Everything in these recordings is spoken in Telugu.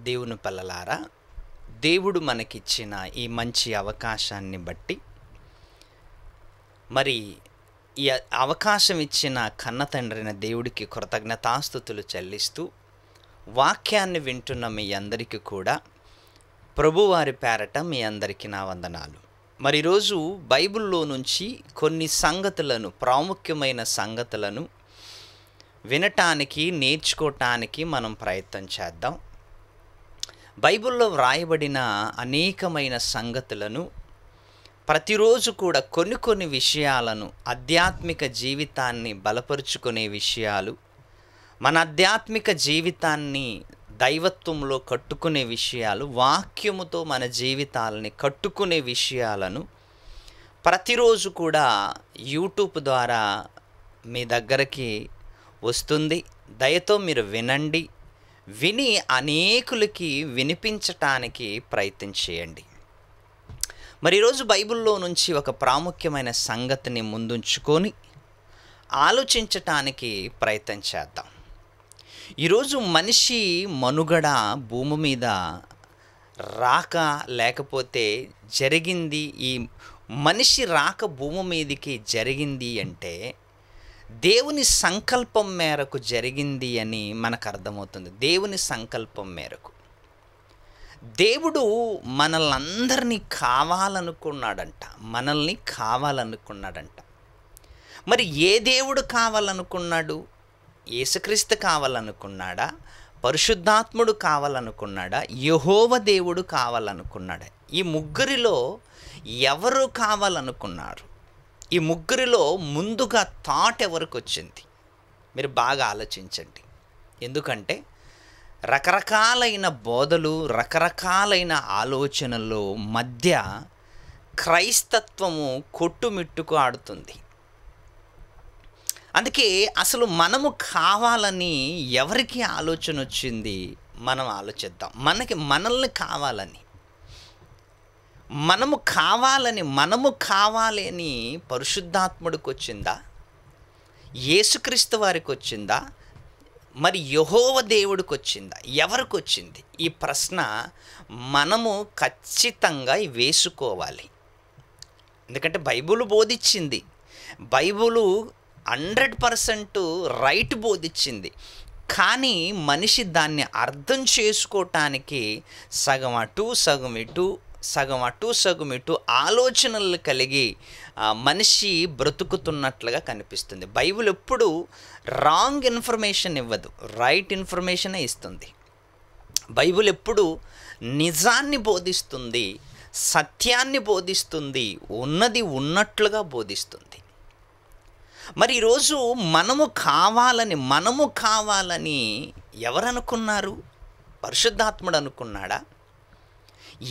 దేవుని పిల్లలారా, దేవుడు మనకిచ్చిన ఈ మంచి అవకాశాన్ని బట్టి మరి ఈ అవకాశం ఇచ్చిన కన్న తండ్రైన దేవుడికి కృతజ్ఞతాస్తుతులు చెల్లిస్తూ వాక్యాన్ని వింటున్న మీ అందరికీ కూడా ప్రభువారి పేరట మీ అందరికీ నా వందనాలు. మరి ఈరోజు బైబిల్లో నుంచి కొన్ని సంగతులను, ప్రాముఖ్యమైన సంగతులను వినటానికి, నేర్చుకోవటానికి మనం ప్రయత్నం చేద్దాం. బైబిల్లో వ్రాయబడిన అనేకమైన సంగతులను ప్రతిరోజు కూడా కొన్ని విషయాలను, ఆధ్యాత్మిక జీవితాన్ని బలపరుచుకునే విషయాలు, మన ఆధ్యాత్మిక జీవితాన్ని దైవత్వంలో కట్టుకునే విషయాలు, వాక్యముతో మన జీవితాలని కట్టుకునే విషయాలను ప్రతిరోజు కూడా యూట్యూబ్ ద్వారా మీ దగ్గరికి వస్తుంది. దయతో మీరు వినండి, విని అనేకులకి వినిపించటానికి ప్రయత్నం చేయండి. మరి ఈరోజు బైబిల్లో నుంచి ఒక ప్రాముఖ్యమైన సంగతిని ముందుంచుకొని ఆలోచించటానికి ప్రయత్నం చేద్దాం. ఈరోజు మనిషి మనుగడ భూమి మీద రాక, లేకపోతే జరిగింది, ఈ మనిషి రాక భూమి మీదకి జరిగింది అంటే దేవుని సంకల్పం మేరకు జరిగింది అని మనకు అర్థమవుతుంది. దేవుని సంకల్పం మేరకు దేవుడు మనల్ని కావాలనుకున్నాడంట. మరి ఏ దేవుడు కావాలనుకున్నాడు? యేసుక్రీస్తు కావాలనుకున్నాడా? పరిశుద్ధాత్ముడు కావాలనుకున్నాడా? యెహోవా దేవుడు కావాలనుకున్నాడా? ఈ ముగ్గురిలో ఎవరు కావాలనుకున్నారు? ఈ ముగ్గురిలో ముందుగా థాట్ ఎవరికి వచ్చింది? మీరు బాగా ఆలోచించండి. ఎందుకంటే రకరకాలైన బోధలు, రకరకాలైన ఆలోచనలు మధ్య క్రైస్తత్వము కొట్టుమిట్టుకు ఆడుతుంది. అందుకే అసలు మనము కావాలని ఎవరికి ఆలోచన వచ్చింది? మనం ఆలోచిద్దాం. మనల్ని కావాలని, మనము కావాలి అని పరిశుద్ధాత్ముడికి వచ్చిందా? యేసుక్రీస్తు వారికి వచ్చిందా? మరి యెహోవా దేవుడికి వచ్చిందా? ఎవరికి వచ్చింది? ఈ ప్రశ్న మనము ఖచ్చితంగా వేసుకోవాలి. ఎందుకంటే బైబిల్ బోధించింది, బైబిలు 100% రైట్ బోధించింది. కానీ మనిషి దాన్ని అర్థం చేసుకోవటానికి సగం అటు సగం ఇటు ఆలోచనలు కలిగి మనిషి బ్రతుకుతున్నట్లుగా కనిపిస్తుంది. బైబిల్ ఎప్పుడు రాంగ్ ఇన్ఫర్మేషన్ ఇవ్వదు, రైట్ ఇన్ఫర్మేషనే ఇస్తుంది. బైబిల్ ఎప్పుడు నిజాన్ని బోధిస్తుంది, సత్యాన్ని బోధిస్తుంది, ఉన్నది ఉన్నట్లుగా బోధిస్తుంది. మరి ఈరోజు మనము కావాలని ఎవరనుకున్నారు? పరిశుద్ధాత్ముడు అనుకున్నాడా?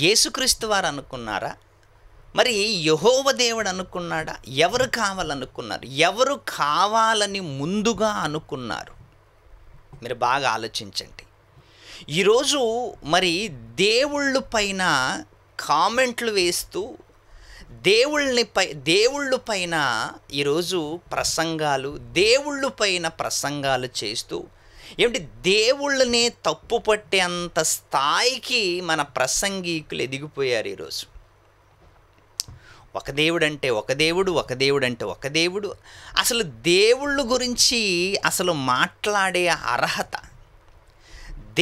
యేసుక్రీస్తు వారు అనుకున్నారా? మరి యెహోవా దేవుడు అనుకున్నాడా? ఎవరు కావాలనుకున్నారు? ఎవరు కావాలని ముందుగా అనుకున్నారు? మీరు బాగా ఆలోచించండి. ఈరోజు మరి దేవుళ్ళ పైన కామెంట్లు వేస్తూ, దేవుళ్ళ పైన ఈరోజు ప్రసంగాలు చేస్తూ, ఏమిటి దేవుళ్ళనే తప్పు పట్టేంత స్థాయికి మన ప్రసంగికులు ఎదిగిపోయారు. ఈరోజు ఒక దేవుడు అంటే ఒక దేవుడు. అసలు దేవుళ్ళ గురించి అసలు మాట్లాడే అర్హత,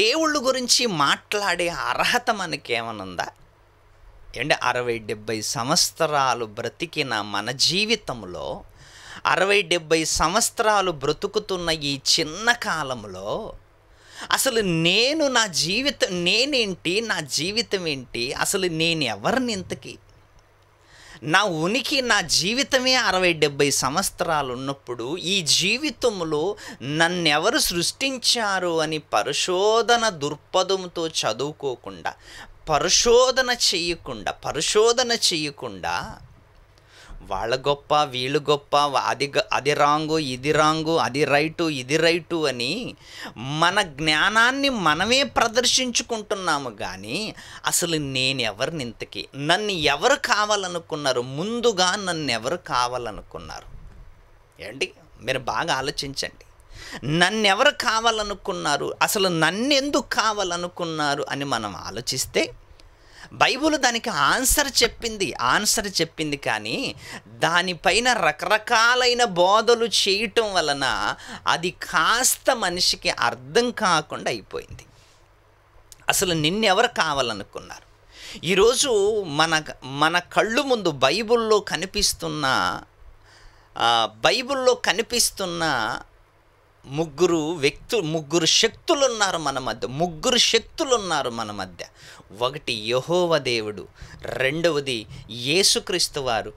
దేవుళ్ళ గురించి మాట్లాడే అర్హత మనకేమనుందా? 60-70 సంవత్సరాలు బ్రతికిన మన జీవితంలో, 60-70 సంవత్సరాలు బ్రతుకుతున్న ఈ చిన్న కాలంలో అసలు నా జీవితం ఏంటి? అసలు నేను ఎవరిని ఇంతకీ? నా ఉనికి, నా జీవితమే 60-70 సంవత్సరాలు ఉన్నప్పుడు ఈ జీవితంలో నన్నెవరు సృష్టించారు అని పరిశోధన దృక్పథంతో చదువుకోకుండా, పరిశోధన చేయకుండా వాళ్ళ గొప్ప, వీళ్ళు గొప్ప, అది రాంగు, ఇది రాంగు, అది రైటు అని మన జ్ఞానాన్ని మనమే ప్రదర్శించుకుంటున్నాము. కానీ అసలు నేను ఎవరిని ఇంతకీ? నన్ను ఎవరు కావాలనుకున్నారు? ముందుగా నన్ను ఎవరు కావాలనుకున్నారు? ఏంటి? మీరు బాగా ఆలోచించండి. నన్నెవరు కావాలనుకున్నారు, అసలు నన్నెందుకు కావాలనుకున్నారు అని మనం ఆలోచిస్తే బైబిల్ దానికి ఆన్సర్ చెప్పింది. కానీ దానిపైన రకరకాలైన బోధలు చేయటం వలన అది కాస్త మనిషికి అర్థం కాకుండా అయిపోయింది. అసలు నిన్నెవరు కావాలనుకున్నారు? ఈరోజు మన కళ్ళు ముందు బైబిల్లో కనిపిస్తున్న ముగ్గురు శక్తులు ఉన్నారు మన మధ్య. ఒకటి యెహోవా దేవుడు, రెండవది యేసుక్రీస్తు వారు,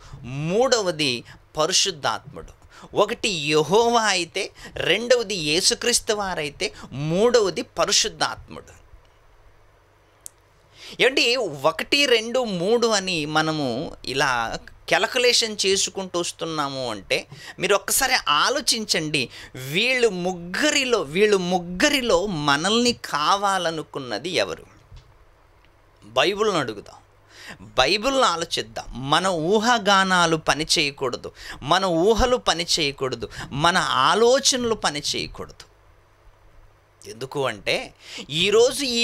మూడవది పరిశుద్ధాత్ముడు. ఒకటి యెహోవా అయితే, రెండవది యేసుక్రీస్తు వారైతే, మూడవది పరిశుద్ధాత్ముడు. ఏంటి 1, 2, 3 అని మనము ఇలా క్యాలిక్యులేషన్ చేసుకుంటూ వస్తున్నాము అంటే మీరు ఒక్కసారి ఆలోచించండి. వీళ్ళు ముగ్గురిలో మనల్ని కావాలనుకున్నది ఎవరు? బైబిల్ని అడుగుదాం, బైబిల్ని ఆలోచిద్దాం. మన ఊహాగానాలు పని చేయకూడదు, మన ఊహలు పని చేయకూడదు, మన ఆలోచనలు పని చేయకూడదు. ఎందుకు అంటే ఈరోజు ఈ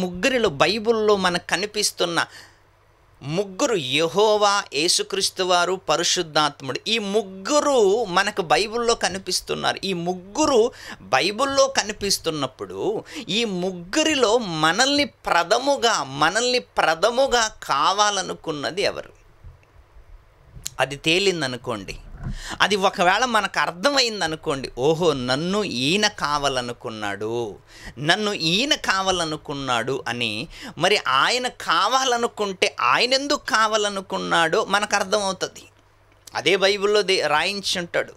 ముగ్గురిలో బైబిల్లో మనకు కనిపిస్తున్న ముగ్గురు, యెహోవా, యేసుక్రీస్తు వారు, పరిశుద్ధాత్ముడు. ఈ ముగ్గురు మనకు బైబిల్లో కనిపిస్తున్నారు. ఈ ముగ్గురు బైబిల్లో కనిపిస్తున్నప్పుడు ఈ ముగ్గురిలో మనల్ని ప్రథముగా కావాలనుకున్నది ఎవరు? అది తేలిందనుకోండి, అది ఒకవేళ మనకు అర్థమైందనుకోండి, ఓహో నన్ను ఈయన కావాలనుకున్నాడు అని. మరి ఆయన కావాలనుకుంటే ఆయన ఎందుకు కావాలనుకున్నాడో మనకు అర్థమవుతుంది. అదే బైబిల్లో రాయించుంటాడు.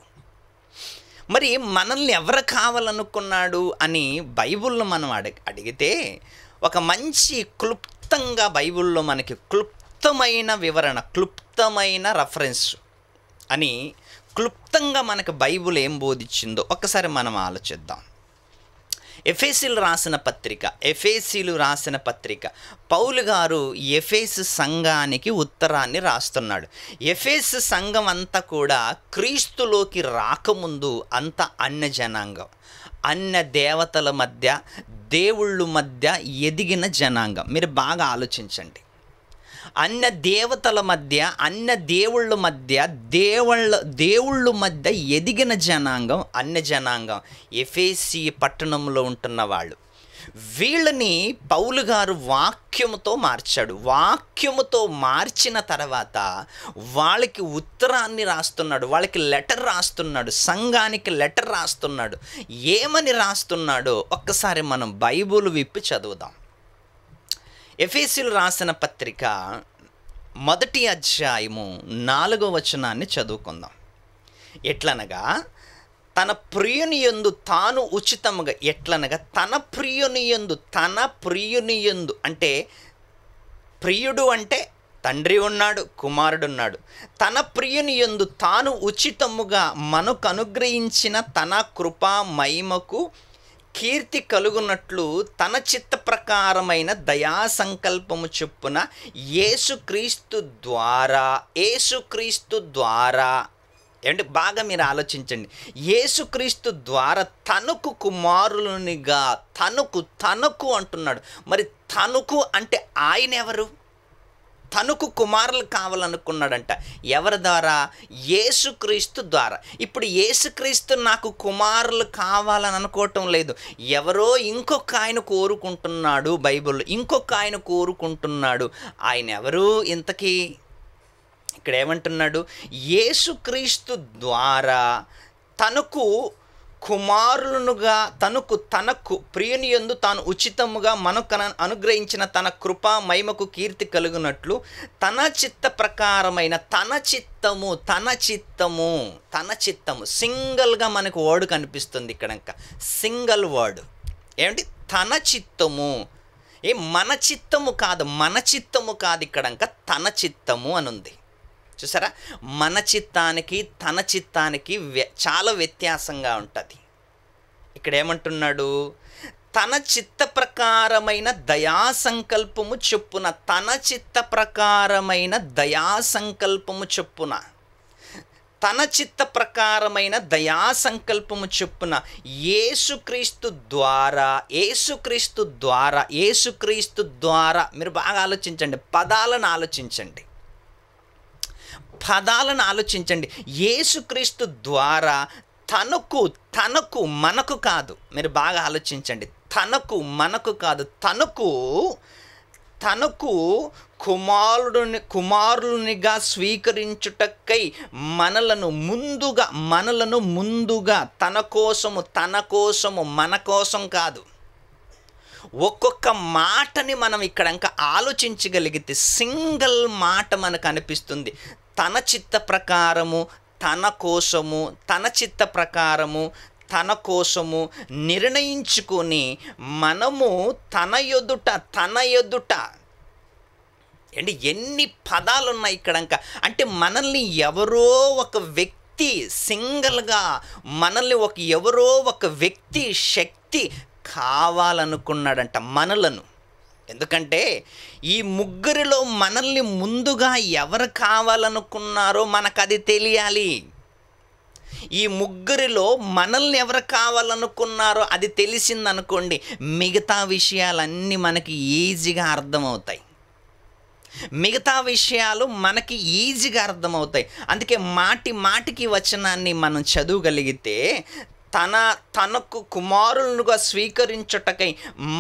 మరి మనల్ని ఎవరు కావాలనుకున్నాడు అని బైబిల్లో మనం అడిగితే ఒక మంచి క్లుప్తంగా బైబిల్లో మనకి క్లుప్తమైన వివరణ, క్లుప్తమైన రెఫరెన్స్ అని క్లుప్తంగా మనకు బైబిల్ ఏం బోధించిందో ఒక్కసారి మనం ఆలోచిద్దాం. ఎఫెసీలు రాసిన పత్రిక పౌలు గారు ఎఫెసు సంఘానికి ఉత్తరాన్ని రాస్తున్నాడు. ఎఫెసు సంఘం అంతా కూడా క్రీస్తులోకి రాకముందు అంత అన్య జనాంగం, అన్య దేవతల మధ్య, దేవుళ్ళ మధ్య ఎదిగిన జనాంగం. మీరు బాగా ఆలోచించండి. అన్య దేవతల మధ్య, అన్య దేవుళ్ళ మధ్య ఎదిగిన జనాంగం, అన్య జనాంగం ఎఫెసీ పట్టణంలో ఉంటున్న వాళ్ళు. వీళ్ళని పౌలు గారు వాక్యముతో మార్చాడు. వాక్యముతో మార్చిన తర్వాత వాళ్ళకి ఉత్తరాన్ని రాస్తున్నాడు, వాళ్ళకి లెటర్ రాస్తున్నాడు, సంఘానికి లెటర్ రాస్తున్నాడు. ఏమని రాస్తున్నాడో ఒక్కసారి మనం బైబిల్ విప్పి చదువుదాం. ఎఫెసీలు రాసిన పత్రిక 1వ అధ్యాయము 4వ వచనాన్ని చదువుకుందాం. ఎట్లనగా తన ప్రియుని యందు తాను ఉచితముగా, తన ప్రియుని యందు అంటే ప్రియుడు అంటే తండ్రి ఉన్నాడు, కుమారుడున్నాడు. తన ప్రియుని యందు తాను ఉచితముగా మనకు అనుగ్రహించిన తన కృపా మహిమకు కీర్తి కలుగునట్లు తన చిత్త ప్రకారమైన దయా సంకల్పము చొప్పున యేసుక్రీస్తు ద్వారా ఏమంటే బాగా మీరు ఆలోచించండి. యేసుక్రీస్తు ద్వారా తనకు కుమారునిగా, తనకు అంటున్నాడు. మరి తనకు అంటే ఆయన ఎవరు? తనకు కుమారులు కావాలనుకున్నాడంట. ఎవరి ద్వారా? యేసుక్రీస్తు ద్వారా. ఇప్పుడు యేసుక్రీస్తు నాకు కుమారులు కావాలని అనుకోవటం లేదు, ఎవరో ఇంకొక ఆయన కోరుకుంటున్నాడు. బైబిల్లో ఇంకొక ఆయన కోరుకుంటున్నాడు. ఆయన ఎవరు ఇంతకీ? ఇక్కడ ఏమంటున్నాడు? యేసుక్రీస్తు ద్వారా తనకు కుమారులుగా, తనకు ప్రియుని యందు తాను ఉచితముగా మనకు అనుగ్రహించిన తన కృపా మహిమకు కీర్తి కలుగునట్లు తన చిత్త ప్రకారమైన తన చిత్తము సింగిల్గా మనకు వర్డ్ కనిపిస్తుంది ఇక్కడ. ఇంకా సింగిల్ వర్డ్ ఏమిటి? తన చిత్తము. మన చిత్తము కాదు ఇక్కడ. ఇంకా తన చిత్తము అని ఉంది. చూసారా? మన చిత్తానికి తన చిత్తానికి చాలా వ్యత్యాసంగా ఉంటుంది. ఇక్కడ ఏమంటున్నాడు? తన చిత్త ప్రకారమైన దయా సంకల్పము చొప్పున, తన చిత్త ప్రకారమైన దయా సంకల్పము చొప్పున. తన చిత్త ప్రకారమైన దయా సంకల్పము చొప్పున యేసుక్రీస్తు ద్వారా మీరు బాగా ఆలోచించండి, పదాలను ఆలోచించండి. యేసుక్రీస్తు ద్వారా తనకు మనకు కాదు, మీరు బాగా ఆలోచించండి, మనకు కాదు, తనకు కుమారునిగా స్వీకరించుటకై మనలను ముందుగా తన కోసము మన కోసం కాదు. ఒక్కొక్క మాటని మనం ఇక్కడ ఇంకా ఆలోచించగలిగితే సింగిల్ మాట మనకు అనిపిస్తుంది. తన చిత్త ప్రకారము తన కోసము నిర్ణయించుకొని మనము తన ఎదుట అంటే ఎన్ని పదాలు ఉన్నాయి ఇక్కడ. అంటే మనల్ని ఎవరో ఒక వ్యక్తి సింగిల్గా ఎవరో ఒక వ్యక్తి శక్తి కావాలనుకున్నాడంట మనలను. ఎందుకంటే ఈ ముగ్గురిలో మనల్ని ముందుగా ఎవరు కావాలనుకున్నారో మనకు అది తెలియాలి. ఈ ముగ్గురిలో మనల్ని ఎవరు కావాలనుకున్నారో అది తెలిసిందనుకోండి, మిగతా విషయాలన్నీ మనకి ఈజీగా అర్థమవుతాయి. అందుకే మాటికి వచనాన్ని మనం చదవగలిగితే, తనకు కుమారులుగా స్వీకరించుటకై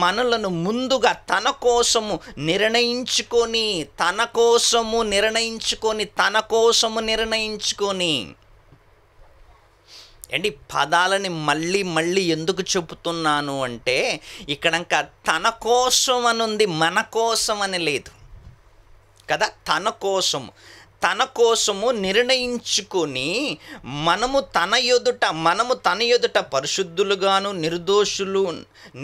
మనలను ముందుగా తన కోసము నిర్ణయించుకొని ఏంటి పదాలని మళ్ళీ ఎందుకు చెబుతున్నాను అంటే, ఇక్కడ తన కోసం అని ఉంది, మన కోసం అని లేదు కదా. తన కోసము నిర్ణయించుకొని మనము తన ఎదుట పరిశుద్ధులుగాను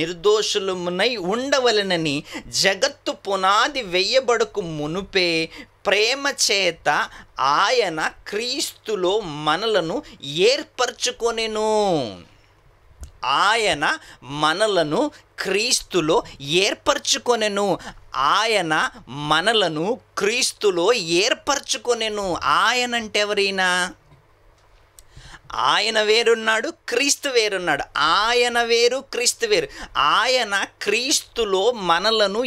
నిర్దోషులమునై ఉండవలెనని జగత్తు పునాది వేయబడకు మునుపే ప్రేమ చేత ఆయన క్రీస్తులో మనలను ఏర్పరచుకొనెను. ఆయన మనలను క్రీస్తులో ఏర్పరచుకొనెను. ఆయన అంటే ఎవరైనా? ఆయన వేరున్నాడు, క్రీస్తు వేరున్నాడు. ఆయన వేరు, క్రీస్తు వేరు. ఆయన క్రీస్తులో మనలను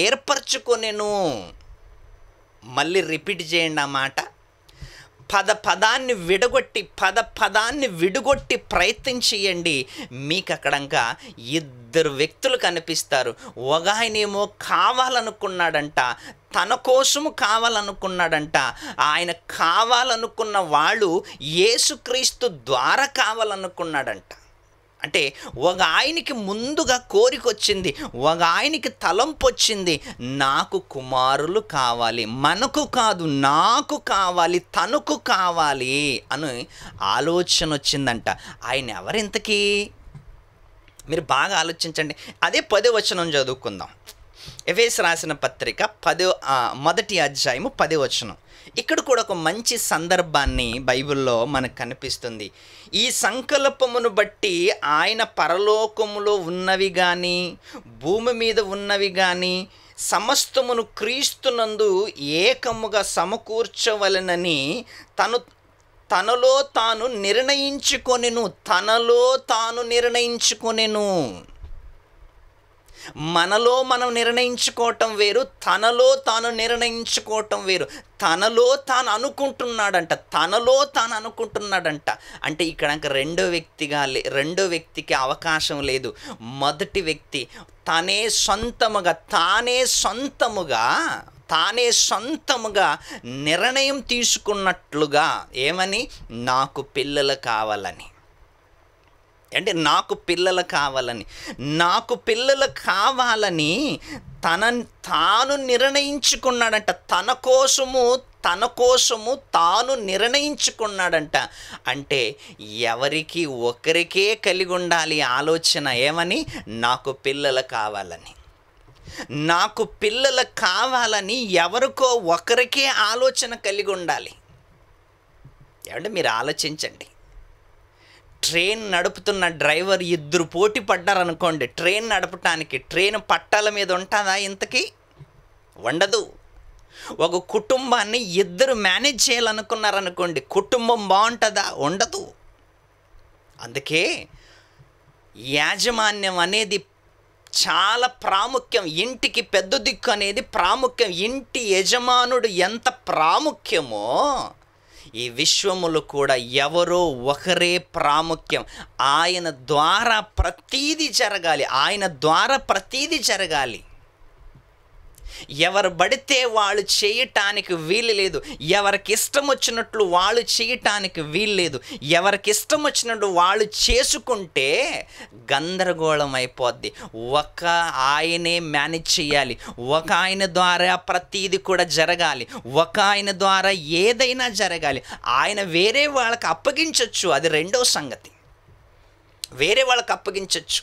ఏర్పరచుకొనెను. మళ్ళీ రిపీట్ చేయండి ఆ మాట. పదాన్ని విడగొట్టి ప్రయత్నం చేయండి. మీకు అక్కడంక ఇద్దరు వ్యక్తులు కనిపిస్తారు. ఒక ఆయనేమో కావాలనుకున్నాడంట, తన కోసము కావాలనుకున్నాడంట. ఆయన కావాలనుకున్న వాళ్ళు యేసుక్రీస్తు ద్వారా కావాలనుకున్నాడంట. అంటే ఒక ఆయనకి ముందుగా కోరిక వచ్చింది, ఒక ఆయనకి తలంపు వచ్చింది, నాకు కుమారులు కావాలి, మనకు కాదు నాకు కావాలి, తనకు కావాలి అని ఆలోచన వచ్చిందంట. ఆయన ఎవరింతకీ? మీరు బాగా ఆలోచించండి. అదే 10వ వచనం చదువుకుందాం. ఎఫెసీయులకు రాసిన పత్రిక 1వ అధ్యాయము 10వ వచనం. ఇక్కడ కూడా ఒక మంచి సందర్భాన్ని బైబిల్లో మనకు కనిపిస్తుంది. ఈ సంకల్పమును బట్టి ఆయన పరలోకములో ఉన్నవి కానీ భూమి మీద ఉన్నవి కానీ సమస్తమును క్రీస్తునందు ఏకముగా సమకూర్చవలెనని తనలో తాను నిర్ణయించుకొనెను. మనలో మనం నిర్ణయించుకోవటం వేరు, తనలో తాను నిర్ణయించుకోవటం వేరు. తనలో తాను అనుకుంటున్నాడంట. అంటే ఇక్కడ రెండో వ్యక్తికి అవకాశం లేదు. మొదటి వ్యక్తి తానే సొంతముగా నిర్ణయం తీసుకున్నట్లుగా, ఏమని? నాకు పిల్లలు కావాలని. అంటే నాకు పిల్లలు కావాలని తాను నిర్ణయించుకున్నాడంట. తన కోసము తాను నిర్ణయించుకున్నాడంట. అంటే ఎవరికి ఒకరికే కలిగి ఉండాలి ఆలోచన, ఏమని? నాకు పిల్లలు కావాలని ఎవరికో ఒకరికే ఆలోచన కలిగి ఉండాలి. ఏమంటే మీరు ఆలోచించండి. ట్రైన్ నడుపుతున్న డ్రైవర్ ఇద్దరు పోటీ పడ్డారనుకోండి, ట్రైన్ నడపటానికి ట్రైన్ పట్టాల మీద ఉంటుందా? ఇంతకీ ఉండదు. ఒక కుటుంబాన్ని ఇద్దరు మేనేజ్ చేయాలనుకున్నారనుకోండి, కుటుంబం బాగుంటుందా? ఉండదు. అందుకే యాజమాన్యం అనేది చాలా ప్రాముఖ్యం. ఇంటికి పెద్ద దిక్కు అనేది ప్రాముఖ్యం. ఇంటి యజమానుడు ఎంత ప్రాముఖ్యమో ఈ విశ్వములు కూడా ఎవరో ఒకరే ప్రాముఖ్యం. ఆయన ద్వారా ప్రతీది జరగాలి. ఆయన ద్వారా ప్రతీది జరగాలి. ఎవరు పడితే వాళ్ళు చేయటానికి వీలు లేదు. ఎవరికి ఇష్టం వచ్చినట్లు వాళ్ళు చేయటానికి వీలు లేదు. ఎవరికి ఇష్టం వచ్చినట్టు వాళ్ళు చేసుకుంటే గందరగోళం అయిపోద్ది. ఒక ఆయనే మేనేజ్ చేయాలి. ఒక ఆయన ద్వారా ప్రతీది కూడా జరగాలి. ఒక ఆయన ద్వారా ఏదైనా జరగాలి. ఆయన వేరే వాళ్ళకి అప్పగించవచ్చు, అది రెండో సంగతి. వేరే వాళ్ళకి అప్పగించవచ్చు,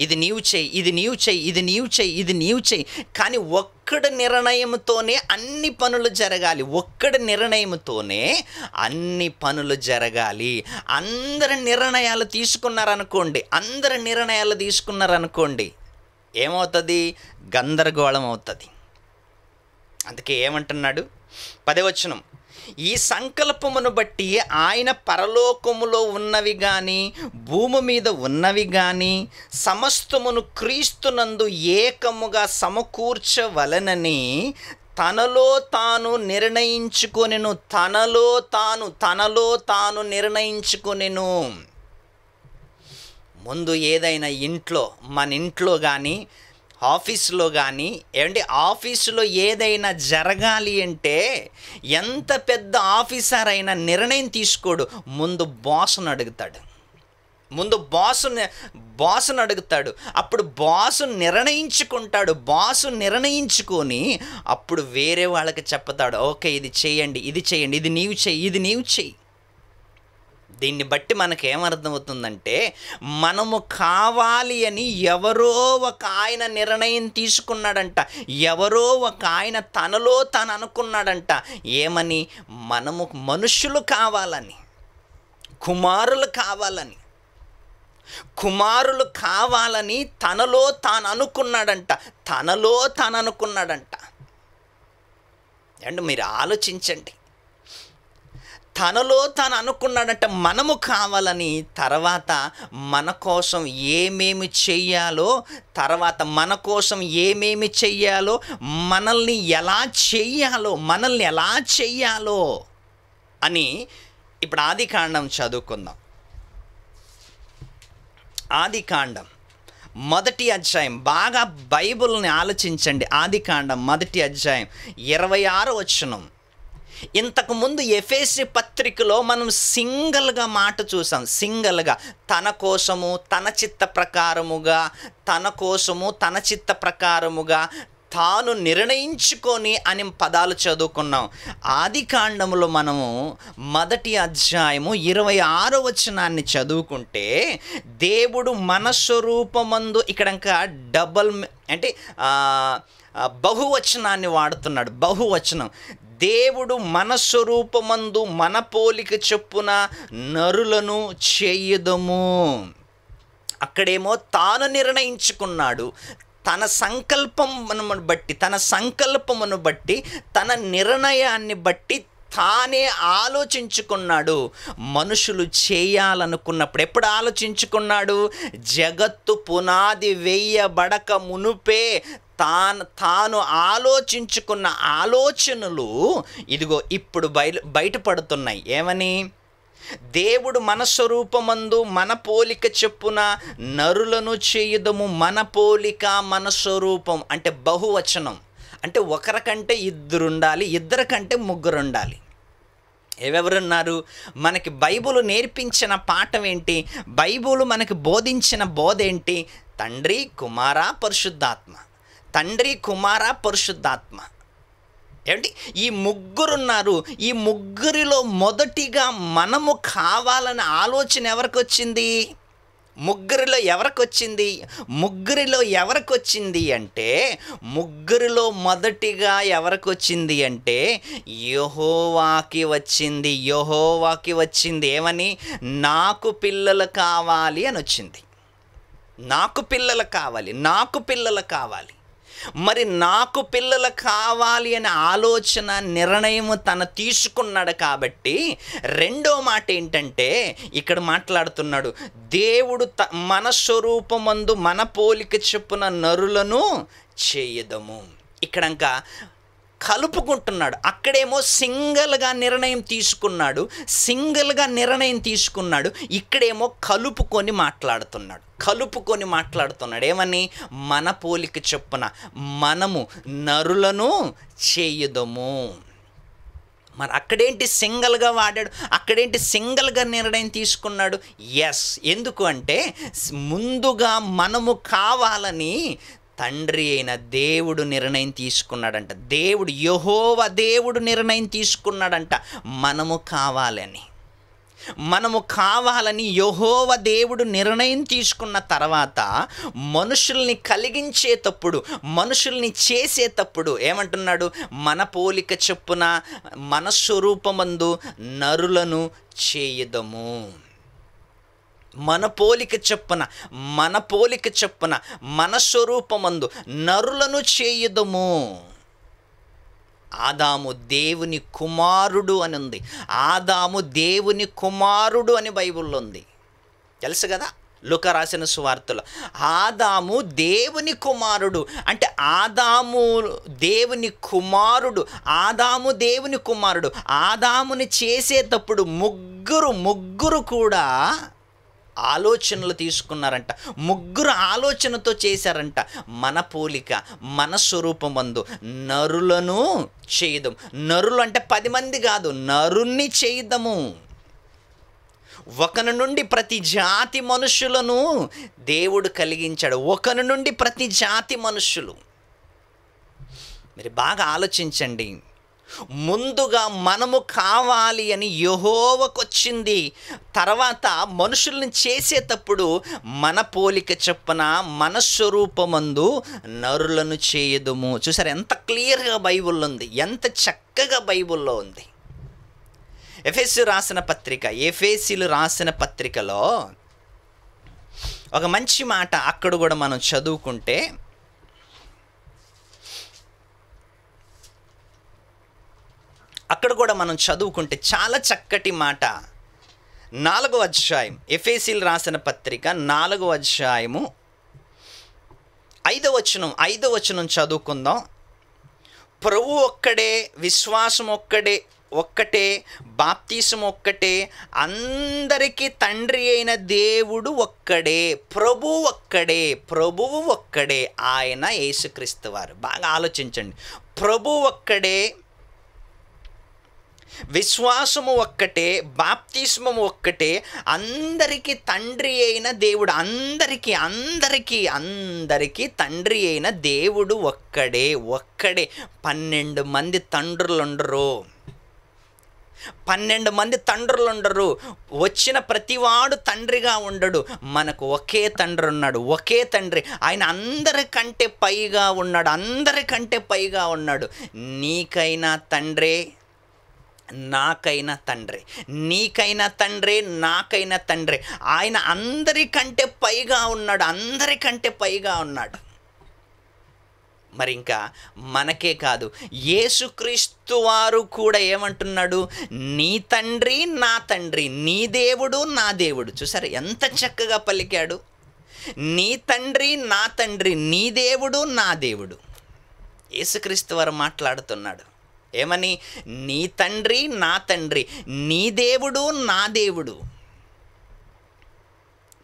ఇది నీవు చెయ్యి, ఇది నీవు చెయ్యి, ఇది నీవు చెయ్యి, ఇది నీవు చెయ్యి. కానీ ఒక్కడి నిర్ణయంతోనే అన్ని పనులు జరగాలి. ఒక్కడి నిర్ణయంతోనే అన్ని పనులు జరగాలి. అందరి నిర్ణయాలు తీసుకున్నారనుకోండి, ఏమవుతుంది? గందరగోళం అవుతుంది. అందుకే ఏమంటున్నాడు 10వ వచనం, ఈ సంకల్పమును బట్టి ఆయన పరలోకములో ఉన్నవి కానీ భూమి మీద ఉన్నవి కానీ సమస్తమును క్రీస్తునందు ఏకముగా సమకూర్చవలనని తనలో తాను నిర్ణయించుకొనెను. ముందు ఏదైనా మన ఇంట్లో కానీ ఆఫీసులో కానీ ఆఫీసులో ఏదైనా జరగాలి అంటే ఎంత పెద్ద ఆఫీసర్ అయినా నిర్ణయం తీసుకోడు. ముందు బాసును అడుగుతాడు. అప్పుడు బాసు నిర్ణయించుకుంటాడు. బాసు నిర్ణయించుకొని అప్పుడు వేరే వాళ్ళకి చెప్తాడు, ఓకే ఇది చేయండి, ఇది చేయండి, ఇది నీవు చెయ్యి, ఇది నీవు చెయ్యి. దీన్ని బట్టి మనకేమర్థమవుతుందంటే, మనము కావాలి అని ఎవరో ఒక ఆయన నిర్ణయం తీసుకున్నాడంట. ఎవరో ఒక ఆయన తనలో తాను అనుకున్నాడంట. ఏమని? మనము మనుషులు కావాలని, కుమారులు కావాలని తనలో తాను అనుకున్నాడంట. అంటే మీరు ఆలోచించండి, తనలో తాను అనుకున్నాడంటే మనము కావాలని. తర్వాత మన కోసం ఏమేమి చెయ్యాలో, మనల్ని ఎలా చెయ్యాలో అని ఇప్పుడు ఆదికాండం చదువుకుందాం. ఆదికాండం 1వ అధ్యాయం, బాగా బైబిల్ని ఆలోచించండి. ఆదికాండం 1వ అధ్యాయం 26వ వచనం. ఇంతకుముందు ఎఫెసీ పత్రికలో మనం సింగిల్గా మాట చూసాం. సింగిల్గా తన కోసము తన చిత్త ప్రకారముగా తాను నిర్ణయించుకొని అని పదాలు చదువుకున్నాం. ఆదికాండములో మనము 1వ అధ్యాయము 26వ వచనాన్ని చదువుకుంటే, దేవుడు మన స్వరూపమందు, ఇక్కడ ఇంకా బహువచనాన్ని వాడుతున్నాడు. బహువచనం. దేవుడు మన స్వరూపమందు మన పోలిక చొప్పున నరులను చేయుదము. అక్కడేమో తాను నిర్ణయించుకున్నాడు. తన సంకల్పమును బట్టి తన నిర్ణయాన్ని బట్టి తానే ఆలోచించుకున్నాడు. మనుషులు చేయాలనుకున్నప్పుడు ఎప్పుడు ఆలోచించుకున్నాడు? జగత్తు పునాది వేయబడక మునుపే తాను ఆలోచించుకున్న ఆలోచనలు ఇదిగో ఇప్పుడు బయటపడుతున్నాయి. ఏమని? దేవుడు మన స్వరూపమందు మన పోలిక చొప్పున నరులను చేయుదము. మన పోలిక, మన స్వరూపం అంటే బహువచనం. అంటే ఒకరికంటే ఇద్దరుండాలి, ఇద్దరికంటే ముగ్గురుండాలి. ఎవరున్నారు? మనకి బైబిల్ నేర్పించిన పాఠం ఏంటి? బైబిల్ మనకి బోధించిన బోధ ఏంటి? తండ్రి, కుమార, పరిశుద్ధాత్మ. ఏమిటి? ఈ ముగ్గురున్నారు. ఈ ముగ్గురిలో మొదటిగా మనము కావాలనే ఆలోచన ఎవరికి వచ్చింది? ముగ్గురిలో ఎవరికి వచ్చింది అంటే, ముగ్గురిలో మొదటిగా ఎవరికి వచ్చింది అంటే యెహోవాకి వచ్చింది. ఏమని? నాకు పిల్లలు కావాలి అని వచ్చింది. నాకు పిల్లలు కావాలి. మరి నాకు పిల్లలు కావాలి అనే ఆలోచన నిర్ణయం తను తీసుకున్నాడు కాబట్టి రెండో మాట ఏంటంటే ఇక్కడ మాట్లాడుతున్నాడు, దేవుడు మన స్వరూపమందు మన పోలిక చొప్పున నరులను చేయదము. ఇక్కడ కలుపుకుంటున్నాడు. అక్కడేమో సింగిల్గా నిర్ణయం తీసుకున్నాడు, ఇక్కడేమో కలుపుకొని మాట్లాడుతున్నాడు. ఏమని? మన పోలిక చొప్పున మనము నరులను చేయుదము. మరి అక్కడేంటి సింగిల్గా వాడాడు, అక్కడేంటి సింగిల్గా నిర్ణయం తీసుకున్నాడు? ఎస్, ఎందుకు అంటే ముందుగా మనము కావాలని తండ్రి అయిన దేవుడు నిర్ణయం తీసుకున్నాడంట. యెహోవా దేవుడు నిర్ణయం తీసుకున్నాడంట మనము కావాలని యెహోవా దేవుడు నిర్ణయం తీసుకున్న తర్వాత మనుషుల్ని కలిగించేటప్పుడు, మనుషుల్ని చేసేటప్పుడు ఏమంటున్నాడు? మన పోలిక చొప్పున మన స్వరూపమందు నరులను చేయదము. మన పోలిక చొప్పున మన స్వరూపమందు నరులను చేయుదము. ఆదాము దేవుని కుమారుడు అని ఉంది. ఆదాము దేవుని కుమారుడు అని బైబిల్లో ఉంది, తెలుసు కదా. లూకా రాసిన సువార్తలో ఆదాము దేవుని కుమారుడు అంటే ఆదాము దేవుని కుమారుడు. ఆదాముని చేసేటప్పుడు ముగ్గురు కూడా ఆలోచనలు తీసుకున్నారంట. ఆలోచనతో చేశారంట. మన పోలిక మన స్వరూపమందు నరులను చేయదము. నరులు అంటే 10 మంది కాదు, నరుణ్ణి చేయదము. ఒకని నుండి ప్రతి జాతి మనుషులను దేవుడు కలిగించాడు. ఒకని నుండి ప్రతి జాతి మనుషులు. మీరు బాగా ఆలోచించండి. ముందుగా మనము కావాలి అని యెహోవాకొచ్చింది. తర్వాత మనుషుల్ని చేసేటప్పుడు మన పోలిక చొప్పున మన స్వరూపమందు నరులను చేయదుము. చూసారు ఎంత క్లియర్గా బైబిల్లో ఉంది, ఎంత చక్కగా బైబిల్లో ఉంది. ఎఫెసీయులు రాసిన పత్రికలో ఒక మంచి మాట అక్కడ కూడా మనం చదువుకుంటే, చాలా చక్కటి మాట. 4వ అధ్యాయం, ఎఫెసీయులు రాసిన పత్రిక 4వ అధ్యాయము 5వ వచనం చదువుకుందాం. ప్రభు ఒక్కడే, విశ్వాసం ఒక్కటే, బాప్తీసం ఒక్కటే, అందరికీ తండ్రి అయిన దేవుడు ఒక్కడే, ప్రభువు ఒక్కడే, ఆయన యేసుక్రీస్తు వారు. బాగా ఆలోచించండి. ప్రభు ఒక్కడే, విశ్వాసము ఒక్కటే, బాప్తిస్మము ఒక్కటే, అందరికీ తండ్రి అయిన దేవుడు, అందరికీ తండ్రి అయిన దేవుడు ఒక్కడే. 12 మంది తండ్రులుండరు. 12 మంది తండ్రులుండరు. వచ్చిన ప్రతివాడు తండ్రిగా ఉండడు. మనకు ఒకే తండ్రి ఉన్నాడు, ఒకే తండ్రి. ఆయన అందరికంటే పైగా ఉన్నాడు. నీకైనా తండ్రే, నాకైనా తండ్రి, నీకైనా తండ్రి, నాకైనా తండ్రి. ఆయన అందరికంటే పైగా ఉన్నాడు. మరి ఇంకా మనకే కాదు, యేసుక్రీస్తు వారు కూడా ఏమంటున్నాడు? నీ తండ్రి నా తండ్రి, నీ దేవుడు నా దేవుడు. చూసారు ఎంత చక్కగా పలికాడు. నీ తండ్రి నా తండ్రి, నీ దేవుడు నా దేవుడు. యేసుక్రీస్తు వారు మాట్లాడుతున్నాడు ఏమని? నీ తండ్రి నా తండ్రి, నీ దేవుడు నా దేవుడు.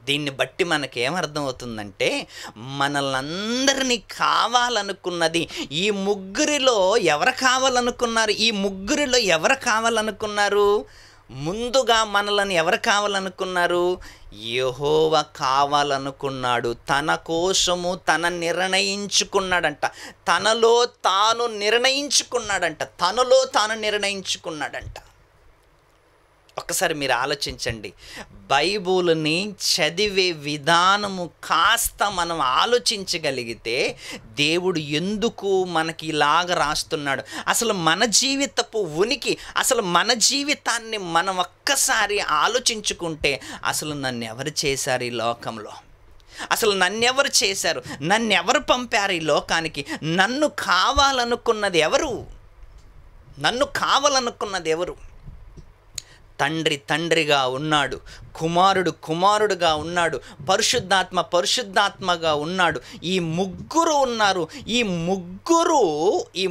దీన్ని బట్టి మనకేమర్థమవుతుందంటే, మనల్నందరినీ కావాలనుకున్నది ఈ ముగ్గురిలో ఎవరు కావాలనుకున్నారు? ముందుగా మనల్ని ఎవరు కావాలనుకున్నారు? యెహోవా కావాలనుకున్నాడు. తన కోసము నిర్ణయించుకున్నాడంట. తనలో తాను నిర్ణయించుకున్నాడంట. ఒక్కసారి మీరు ఆలోచించండి. బైబిల్ని చదివే విధానము కాస్త మనం ఆలోచించగలిగితే, దేవుడు ఎందుకు మనకి ఇలాగ రాస్తున్నాడు, అసలు మన జీవితపు ఉనికి, అసలు మన జీవితాన్ని మనం ఒక్కసారి ఆలోచించుకుంటే, అసలు నన్ను ఎవరు చేశారు ఈ లోకంలో, అసలు నన్నెవరు చేశారు, నన్నెవరు పంపారు ఈ లోకానికి, నన్ను కావాలనుకున్నది ఎవరు, నన్ను కావాలనుకున్నది ఎవరు? తండ్రి తండ్రిగా ఉన్నాడు, కుమారుడు కుమారుడుగా ఉన్నాడు, పరిశుద్ధాత్మ పరిశుద్ధాత్మగా ఉన్నాడు. ఈ ముగ్గురు ఉన్నారు. ఈ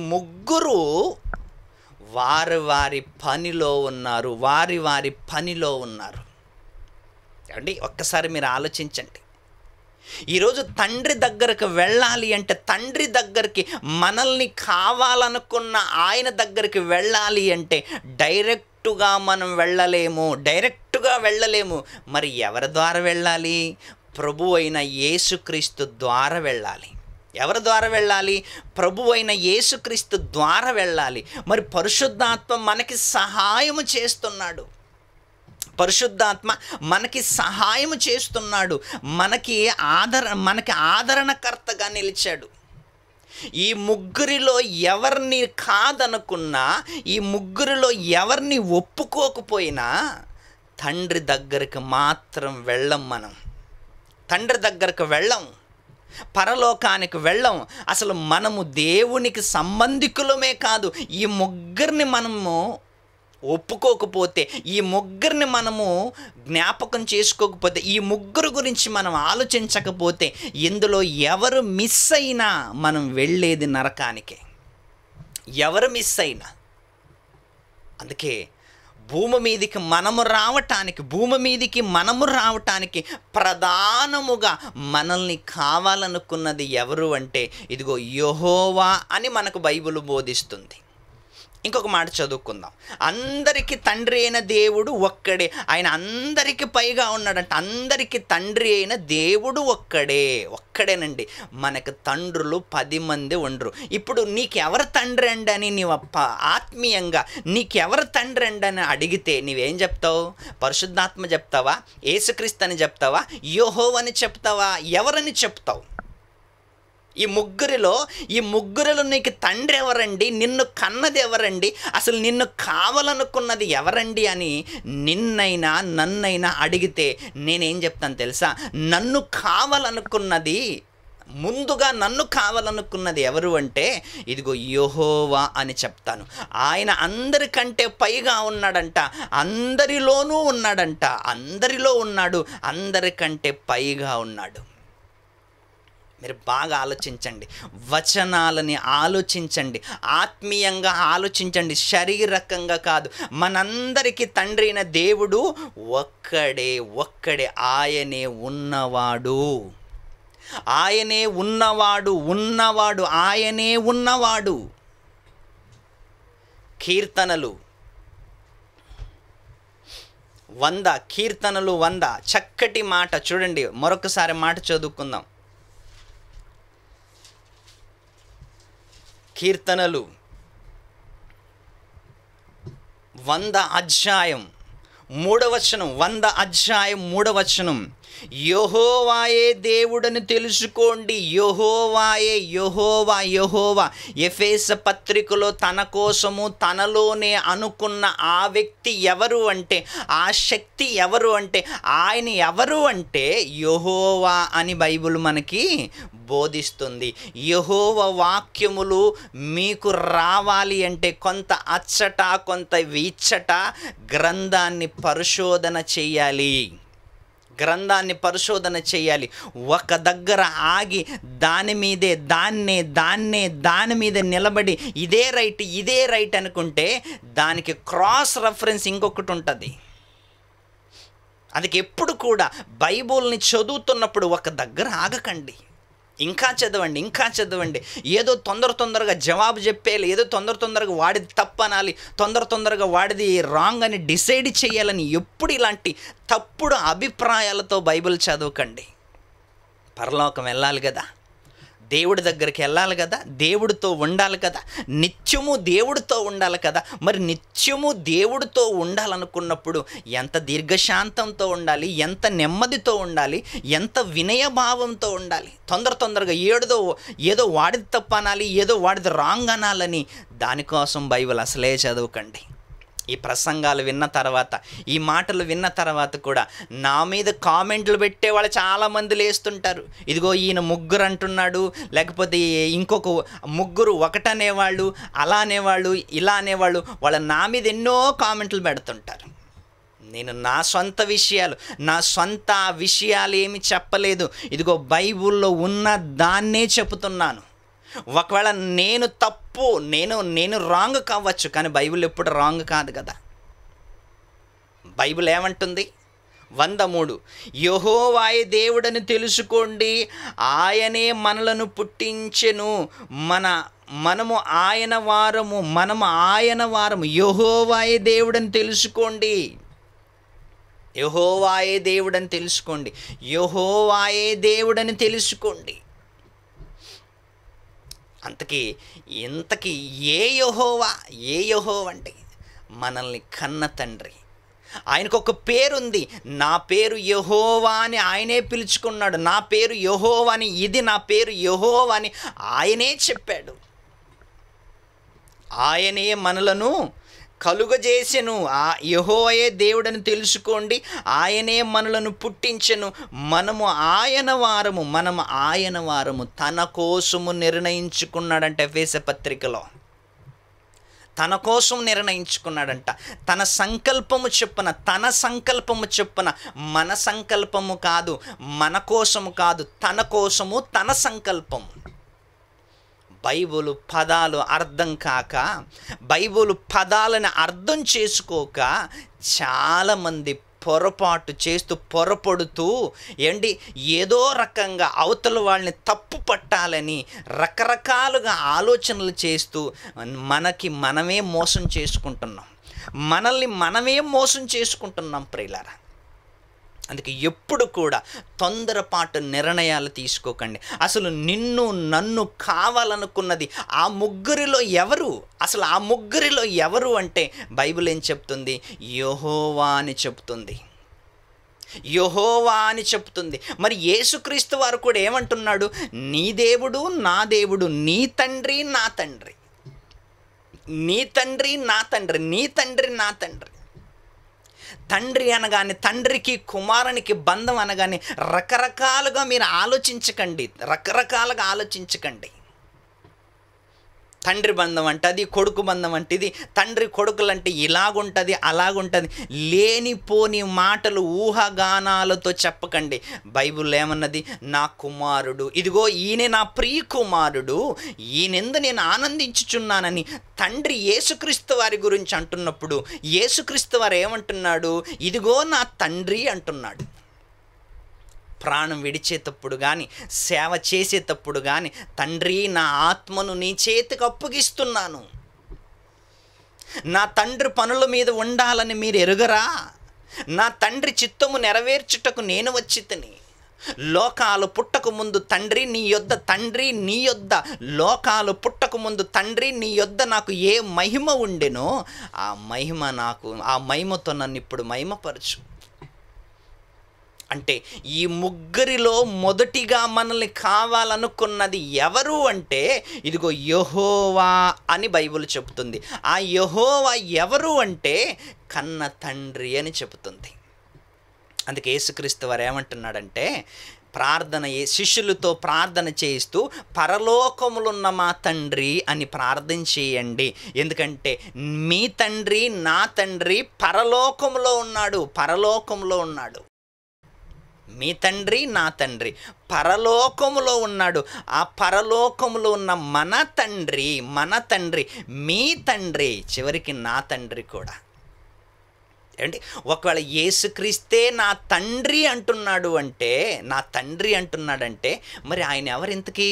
ముగ్గురు వారి వారి పనిలో ఉన్నారు, వారి వారి పనిలో ఉన్నారు. అండి ఒక్కసారి మీరు ఆలోచించండి. ఈరోజు తండ్రి దగ్గరకు వెళ్ళాలి అంటే, తండ్రి దగ్గరికి మనల్ని కావాలనుకున్న ఆయన దగ్గరికి వెళ్ళాలి అంటే డైరెక్టుగా మనం వెళ్ళలేము. మరి ఎవరి ద్వారా వెళ్ళాలి? ప్రభు అయిన యేసుక్రీస్తు ద్వారా వెళ్ళాలి. ఎవరి ద్వారా వెళ్ళాలి? ప్రభు అయిన యేసుక్రీస్తు ద్వారా వెళ్ళాలి. మరి పరిశుద్ధాత్మ మనకి సహాయము చేస్తున్నాడు, పరిశుద్ధాత్మ మనకి సహాయం చేస్తున్నాడు, మనకి ఆదరణకర్తగా నిలిచాడు. ఈ ముగ్గురిలో ఎవరిని కాదనుకున్నా, ఈ ముగ్గురిలో ఎవరిని ఒప్పుకోకపోయినా తండ్రి దగ్గరికి మాత్రం వెళ్ళం. మనం తండ్రి దగ్గరకు వెళ్ళం, పరలోకానికి వెళ్ళం. అసలు మనము దేవునికి సంబంధికులమే కాదు, ఈ ముగ్గురిని మనము ఒప్పుకోకపోతే, ఈ ముగ్గురిని మనము జ్ఞాపకం చేసుకోకపోతే, ఈ ముగ్గురు గురించి మనం ఆలోచించకపోతే, ఇందులో ఎవరు మిస్ అయినా మనం వెళ్ళేది నరకానికే. ఎవరు మిస్ అయినా. అందుకే భూమి మీదికి మనము రావటానికి ప్రధానముగా మనల్ని కావాలనుకున్నది ఎవరు అంటే, ఇదిగో యెహోవా అని మనకు బైబిల్ బోధిస్తుంది. ఇంకొక మాట చదువుకుందాం. అందరికీ తండ్రి అయిన దేవుడు ఒక్కడే, ఆయన అందరికీ పైగా ఉన్నాడంట. అందరికీ తండ్రి అయిన దేవుడు ఒక్కడేనండి. మనకు తండ్రులు 10 మంది ఉండరు. ఇప్పుడు నీకెవరు తండ్రి అండి అని నీవు ఆత్మీయంగా నీకెవరు తండ్రి అండి అని అడిగితే నీవేం చెప్తావు? పరిశుద్ధాత్మ చెప్తావా, యేసుక్రీస్తు అని చెప్తావా, యెహోవా అని చెప్తావా, ఎవరని చెప్తావు? ఈ ముగ్గురిలో నీకు తండ్రి ఎవరండి, నిన్ను కన్నది ఎవరండి, అసలు నిన్ను కావాలనుకున్నది ఎవరండి అని నన్నైనా అడిగితే నేనేం చెప్తాను తెలుసా? ముందుగా నన్ను కావాలనుకున్నది ఎవరు అంటే ఇదిగో యెహోవా అని చెప్తాను. ఆయన అందరికంటే పైగా ఉన్నాడంట, అందరిలోనూ ఉన్నాడంట, అందరిలో ఉన్నాడు, అందరికంటే పైగా ఉన్నాడు. మీరు బాగా ఆలోచించండి, వచనాలని ఆలోచించండి, ఆత్మీయంగా ఆలోచించండి, శారీరకంగా కాదు. మనందరికీ తండ్రి అయిన దేవుడు ఒక్కడే. ఆయనే ఉన్నవాడు, ఆయనే ఉన్నవాడు. కీర్తనలు 100 చక్కటి మాట చూడండి. మరొకసారి మాట చదువుకుందాం. కీర్తనలు 100 అధ్యాయం 3వ వచనం. 100 అధ్యాయం 3వ వచనం. యెహోవాయే దేవుడని తెలుసుకోండి. యెహోవా. ఎఫెస పత్రికలో తన కోసము తనలోనే అనుకున్న ఆ వ్యక్తి ఎవరు అంటే, ఆ శక్తి ఎవరు అంటే, ఆయన ఎవరు అంటే యెహోవా అని బైబిల్ మనకి బోధిస్తుంది. యెహోవా వాక్యములు మీకు రావాలి అంటే కొంత అచ్చట కొంత వీచ్చట గ్రంథాన్ని పరిశోధన చేయాలి. ఒక దగ్గర ఆగి దాని మీద నిలబడి ఇదే రైట్ అనుకుంటే దానికి క్రాస్ రెఫరెన్స్ ఇంకొకటి ఉంటుంది. అందుకే ఎప్పుడు కూడా బైబిల్ని చదువుతున్నప్పుడు ఒక దగ్గర ఆగకండి, ఇంకా చదవండి. ఏదో తొందరగా జవాబు చెప్పేయాలి, ఏదో తొందరగా వాడిది తప్పు అనాలి, తొందరగా వాడిది రాంగ్ అని డిసైడ్ చేయాలని ఎప్పుడు ఇలాంటి తప్పుడు అభిప్రాయాలతో బైబిల్ చదవకండి. పరలోకం వెళ్ళాలి కదా, దేవుడి దగ్గరికి వెళ్ళాలి కదా, దేవుడితో ఉండాలి కదా, నిత్యము దేవుడితో ఉండాలి కదా. మరి నిత్యము దేవుడితో ఉండాలనుకున్నప్పుడు ఎంత దీర్ఘశాంతంతో ఉండాలి, ఎంత నెమ్మదితో ఉండాలి, ఎంత వినయభావంతో ఉండాలి. తొందరగా ఏదో వాడిది తప్పు అనాలి, ఏదో వాడిది రాంగ్ అనాలని దానికోసం బైబిల్ అసలే చదవకండి. ఈ ప్రసంగాలు విన్న తర్వాత, ఈ మాటలు విన్న తర్వాత కూడా నా మీద కామెంట్లు పెట్టేవాళ్ళు చాలామంది లేస్తుంటారు. ఇదిగో ఈయన ముగ్గురు అంటున్నాడు, లేకపోతే ఇంకొక ముగ్గురు ఒకటనేవాళ్ళు, అలా అనేవాళ్ళు, ఇలా అనేవాళ్ళు, వాళ్ళ నా మీద ఎన్నో కామెంట్లు పెడుతుంటారు. నేను నా సొంత విషయాలు ఏమి చెప్పలేదు. ఇదిగో బైబిల్లో ఉన్న దాన్నే చెబుతున్నాను. ఒకవేళ నేను తప్పు, నేను రాంగ్ కావచ్చు, కానీ బైబిల్ ఎప్పుడు రాంగ్ కాదు కదా. బైబిల్ ఏమంటుంది? 103 యెహోవాయే దేవుడని తెలుసుకోండి, ఆయనే మనలను పుట్టించెను, మనము ఆయన వారము. యెహోవాయే దేవుడని తెలుసుకోండి, యెహోవాయే దేవుడని తెలుసుకోండి, యెహోవాయే దేవుడని తెలుసుకోండి. ఇంతకీ ఏ యెహోవా అంటే మనల్ని కన్న తండ్రి. ఆయనకు ఒక పేరుంది, నా పేరు యెహోవా అని ఆయనే పిలుచుకున్నాడు. నా పేరు యెహోవా అని, ఇది నా పేరు యెహోవా అని ఆయనే చెప్పాడు. ఆయనే మనలను కలుగజేసెను. యెహోవాయే దేవుడని తెలుసుకోండి, ఆయనే మనలను పుట్టించెను, మనము ఆయన వారము. తన కోసము నిర్ణయించుకున్నాడంట. ఎఫెసీ పత్రికలో తన కోసం నిర్ణయించుకున్నాడంట. తన సంకల్పము చొప్పున, మన సంకల్పము కాదు, మన కోసము కాదు, తన కోసము, తన సంకల్పము. బైబిల్ పదాలు అర్థం కాక, బైబిల్ పదాలను అర్థం చేసుకోక చాలామంది పొరపడుతూ ఏదో రకంగా అవతల వాళ్ళని తప్పు పట్టాలని రకరకాలుగా ఆలోచనలు చేస్తూ మనల్ని మనమే మోసం చేసుకుంటున్నాం ప్రియులారా. అందుకే ఎప్పుడు కూడా తొందరపాటు నిర్ణయాలు తీసుకోకండి. అసలు నన్ను కావాలనుకున్నది ఆ ముగ్గురిలో ఎవరు? అసలు ఆ ముగ్గురిలో ఎవరు అంటే బైబిల్ ఏం చెప్తుంది? యెహోవా అని చెప్తుంది. మరి యేసుక్రీస్తు వారు కూడా ఏమంటున్నాడు? నీ దేవుడు నా దేవుడు, నీ తండ్రి నా తండ్రి. తండ్రి అనగానే, తండ్రికి కుమారునికి బంధం అనగానే రకరకాలుగా మీరు ఆలోచించకండి. తండ్రి బంధం అంటే అది, కొడుకు బంధం అంటే ఇది, తండ్రి కొడుకులంటే ఇలాగుంటుంది అలాగుంటుంది. లేనిపోని మాటలు ఊహాగానాలతో చెప్పకండి. బైబిల్ ఏమన్నది? నా కుమారుడు, ఇదిగో ఈయనే నా ప్రియ కుమారుడు, ఈయనెందు నేను ఆనందించుచున్నానని తండ్రి యేసుక్రీస్తు వారి గురించి అంటున్నప్పుడు యేసుక్రీస్తు వారు ఏమంటున్నాడు? ఇదిగో నా తండ్రి అంటున్నాడు. ప్రాణం విడిచేటప్పుడు కానీ, సేవ చేసేటప్పుడు కానీ, తండ్రి నా ఆత్మను నీ చేతికి అప్పగిస్తున్నాను, నా తండ్రి పనుల మీద ఉండాలని మీరు ఎరుగరా? నా తండ్రి చిత్తము నెరవేర్చుటకు నేను వచ్చితిని. లోకాలు పుట్టక ముందు తండ్రి నీ యొద్ద లోకాలు పుట్టక ముందు తండ్రి నీ యొద్ద నాకు ఏ మహిమ ఉండెనో ఆ మహిమతో నన్ను ఇప్పుడు మహిమపరచు. అంటే ఈ ముగ్గురిలో మొదటిగా మనల్ని కావాలనుకున్నది ఎవరు అంటే ఇదిగో యెహోవా అని బైబిల్ చెబుతుంది. ఆ యెహోవా ఎవరు అంటే కన్న తండ్రి అని చెబుతుంది. అందుకే యేసుక్రీస్తు వారు ఏమంటున్నాడంటే, శిష్యులతో ప్రార్థన చేస్తూ పరలోకములున్న మా తండ్రి అని ప్రార్థన చేయండి. ఎందుకంటే మీ తండ్రి నా తండ్రి పరలోకములో ఉన్నాడు. మీ తండ్రి నా తండ్రి పరలోకములో ఉన్నాడు. ఆ పరలోకములో ఉన్న మన తండ్రి మీ తండ్రి, చివరికి నా తండ్రి కూడా. ఏంటి, ఒకవేళ యేసుక్రీస్తే నా తండ్రి అంటున్నాడంటే మరి ఆయన ఎవరింతకీ?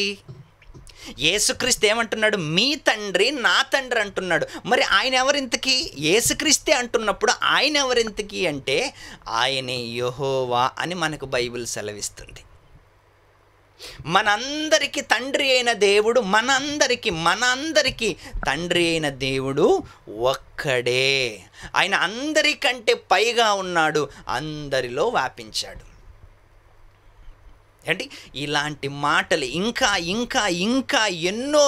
యేసుక్రీస్తు ఏమంటున్నాడు? మీ తండ్రి నా తండ్రి అంటున్నాడు. మరి ఆయన ఎవరింతకీ? యేసుక్రీస్తే అంటున్నప్పుడు ఆయన ఎవరింతకీ అంటే ఆయనే యెహోవా అని మనకు బైబిల్ సెలవిస్తుంది. మనందరికీ తండ్రి అయిన దేవుడు, మనందరికీ తండ్రి అయిన దేవుడు ఒక్కడే. ఆయన అందరికంటే పైగా ఉన్నాడు, అందరిలో వ్యాపించాడు. అంటే ఇలాంటి మాటలు ఇంకా ఎన్నో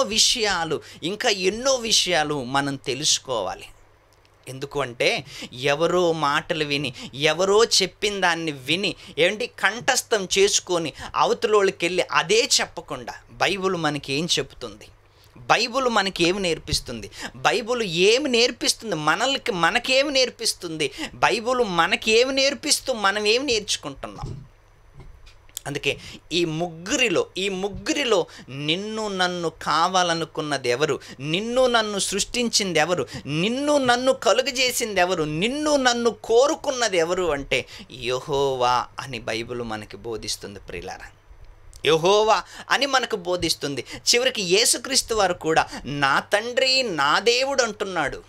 విషయాలు మనం తెలుసుకోవాలి. ఎందుకు అంటే ఎవరో మాటలు విని, ఎవరో చెప్పిన దాన్ని విని కంఠస్థం చేసుకొని అవతలోళ్ళకి వెళ్ళి అదే చెప్పకుండా బైబిల్ మనకి ఏం చెప్తుంది, బైబిల్ మనకి ఏమి నేర్పిస్తుంది, బైబిల్ ఏమి నేర్పిస్తుంది, మనకేమి నేర్పిస్తుంది, బైబిల్ మనకి ఏమి నేర్పిస్తూ మనం ఏమి నేర్చుకుంటున్నాం. అందుకే ఈ ముగ్గురిలో నిన్ను నన్ను కావాలనుకున్నది ఎవరు, నిన్ను నన్ను సృష్టించింది ఎవరు, నిన్ను నన్ను కలుగజేసింది ఎవరు, నిన్ను నన్ను కోరుకున్నది ఎవరు అంటే యెహోవా అని బైబిల్ మనకి బోధిస్తుంది ప్రియులారా. యెహోవా అని మనకు బోధిస్తుంది. చివరికి యేసుక్రీస్తు వారు కూడా నా తండ్రి నా దేవుడు అంటున్నాడు.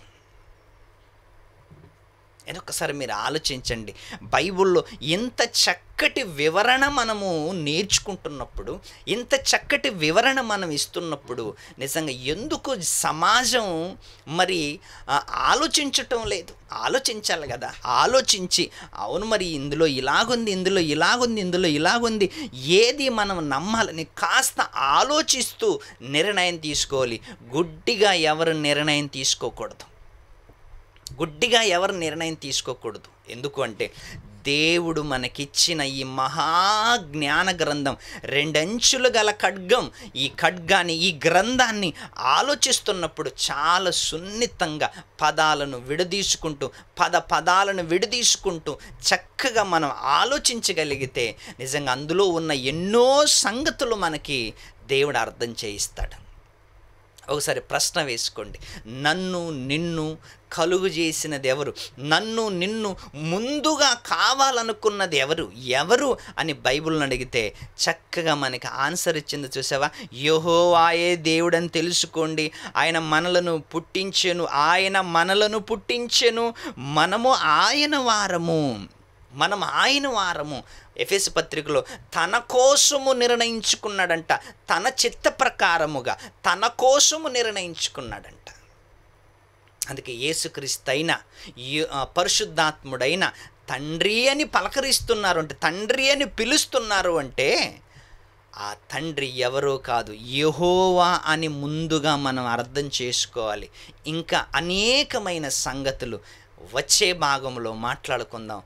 ఒకసారి మీరు ఆలోచించండి. బైబిల్లో ఇంత చక్కటి వివరణ మనము నేర్చుకుంటున్నప్పుడు, ఇంత చక్కటి వివరణ మనం ఇస్తున్నప్పుడు నిజంగా ఎందుకు సమాజం మరి ఆలోచించటం లేదు? ఆలోచించాలి కదా. ఆలోచించి అవును మరి ఇందులో ఇలాగుంది, ఇందులో ఇలాగుంది, ఇందులో ఇలాగుంది, ఏది మనం నమ్మాలని కాస్త ఆలోచిస్తూ నిర్ణయం తీసుకోవాలి. గుడ్డిగా ఎవరు నిర్ణయం తీసుకోకూడదు. ఎందుకు అంటే దేవుడు మనకిచ్చిన ఈ మహాజ్ఞాన గ్రంథం 2 అంచులు గల ఖడ్గం. ఈ ఖడ్గాన్ని, ఈ గ్రంథాన్ని ఆలోచిస్తున్నప్పుడు చాలా సున్నితంగా పదాలను విడదీసుకుంటూ చక్కగా మనం ఆలోచించగలిగితే నిజంగా అందులో ఉన్న ఎన్నో సంగతులు మనకి దేవుడు అర్థం చేయిస్తాడు. ఒకసారి ప్రశ్న వేసుకోండి. నన్ను నిన్ను కలుగు చేసినది ఎవరు, నన్ను నిన్ను ముందుగా కావాలనుకున్నది ఎవరు అని బైబిల్ని అడిగితే చక్కగా మనకి ఆన్సర్ ఇచ్చింది. చూసావా? యెహోవాయే దేవుడని తెలుసుకోండి. ఆయన మనలను పుట్టించెను, మనము ఆయన వారము. ఎఫెసు పత్రికలో తన కోసము నిర్ణయించుకున్నాడంట, తన చిత్త ప్రకారముగా తన కోసము నిర్ణయించుకున్నాడంట. అందుకే యేసుక్రీస్తైన పరిశుద్ధాత్ముడైన తండ్రి అని పలకరిస్తున్నారు అంటే, తండ్రి అని పిలుస్తున్నారు అంటే ఆ తండ్రి ఎవరో కాదు, యెహోవా అని ముందుగా మనం అర్థం చేసుకోవాలి. ఇంకా అనేకమైన సంగతులు వచ్చే భాగంలో మాట్లాడుకుందాం.